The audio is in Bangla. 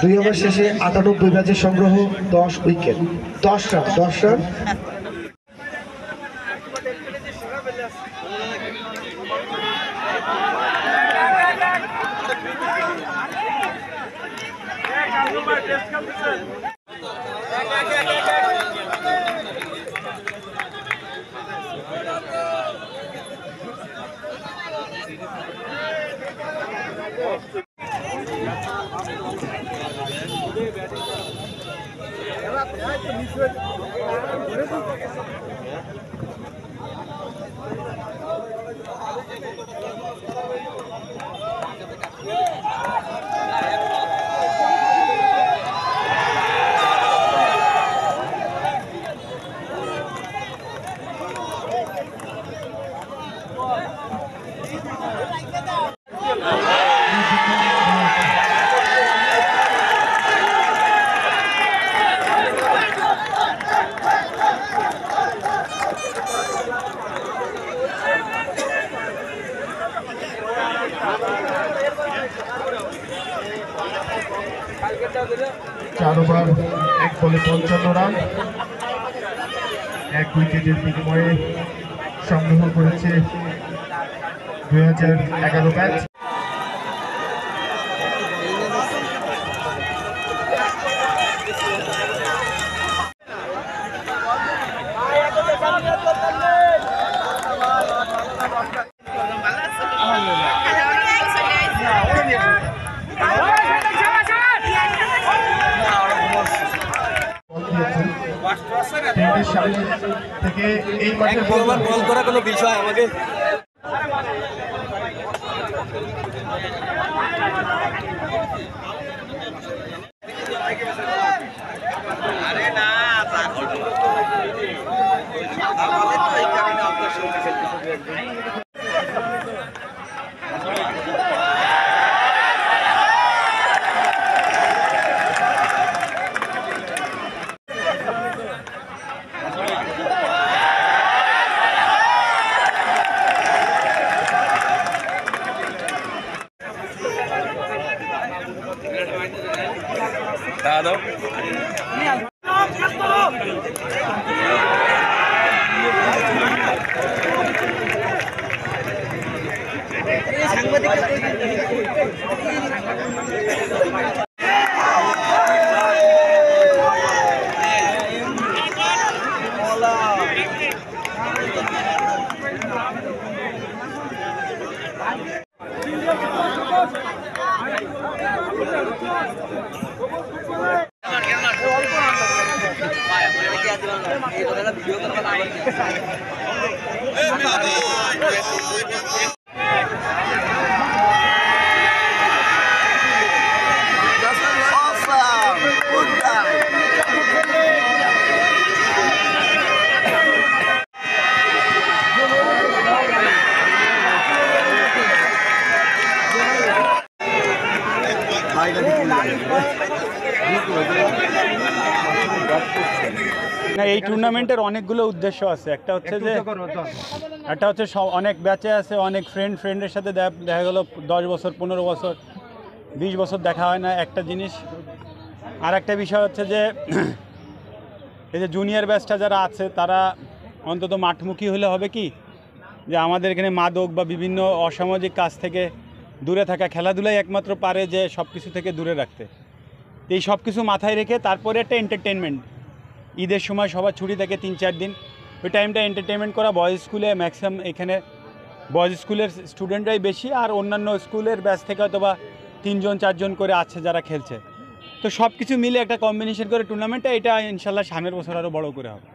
দুই ওভার শেষে ৯৮ ব্যাচের সংগ্রহ ১০ উইকেট ১০ রান। চার ওভার ১ বলে ৫৫ রান, ১ উইকেটের বিনিময়ে সংগ্রহ করেছে ২০১১ ব্যাচ। সামনে থেকে এই মাঠে বল করা কোনো বিষয় আমাকে দাদা না, এই টুর্নামেন্টের অনেকগুলো উদ্দেশ্য আছে। একটা হচ্ছে অনেক ব্যাচে আছে, অনেক ফ্রেন্ডের সাথে দেখা গেলো 10 বছর 15 বছর 20 বছর দেখা হয় না, একটা জিনিস। আর একটা বিষয় হচ্ছে যে এই যে জুনিয়র ব্যাচটা যারা আছে তারা অন্তত মাঠমুখী হলে হবে কি যে আমাদের এখানে মাদক বা বিভিন্ন অসামাজিক কাজ থেকে দূরে থাকা, খেলাধুলাই একমাত্র পারে যে সব কিছু থেকে দূরে রাখতে। এই সব কিছু মাথায় রেখে তারপরে একটা এন্টারটেনমেন্ট, ঈদের সময় সবার ছুটি থাকে 3-4 দিন, ওই টাইমটা এন্টারটেনমেন্ট করা। বয়েজ স্কুলে ম্যাক্সিমাম এখানে বয়েজ স্কুলের স্টুডেন্টরাই বেশি, আর অন্যান্য স্কুলের ব্যাচ থেকে হয়তো বা 3-4 জন করে আছে যারা খেলছে। তো সব কিছু মিলে একটা কম্বিনেশন করে টুর্নামেন্টটা, এটা ইনশাল্লাহ সামনের বছর আরও বড় করে হবে।